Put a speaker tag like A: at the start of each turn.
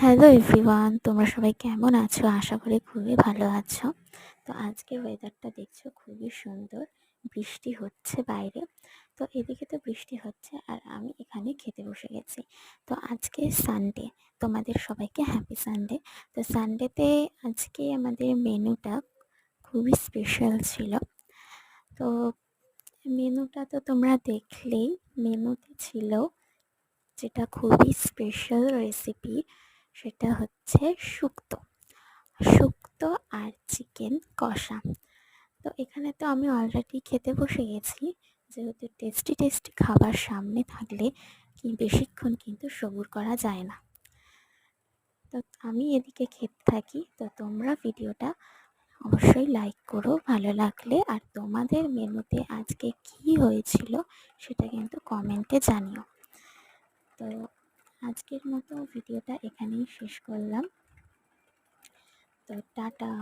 A: Hello everyone, তোমরা সবাই কেমন আছো? আশা করি খুবই ভালো আছো। তো আজকের ওয়েদারটা দেখছো খুবই সুন্দর। বৃষ্টি হচ্ছে বাইরে। তো এদিকে তো বৃষ্টি হচ্ছে আর আমি এখানে খেতে বসে গেছি। তো আজকে সানডে, তোমাদের সবাইকে হ্যাপি সানডে। তো সানডেতে আজকে আমাদের মেনুটা খুবই স্পেশাল ছিল। তো মেনুটা তো তোমরা দেখলেই। মেনুতে ছিল যেটা খুবই স্পেশাল রেসিপি, সেটা হচ্ছে শুক্তো। শুক্তো আর চিকেন কষা। তো এখানে তো আমি অলরেডি খেতে বসে গেছি। যেহেতু টেস্টি টেস্টি খাবার সামনে থাকলে কি বেশিক্ষণ কিন্তু সবুর করা যায় না। তো আমি এদিকে খেতে থাকি। তো তোমরা ভিডিওটা অবশ্যই লাইক করো ভালো লাগলে, আর তোমাদের মেনুতে আজকে কি হয়েছিল সেটা কিন্তু কমেন্টে জানিও। তো আজকের মতো ভিডিওটা এখানেই শেষ করলাম। তো টাটা।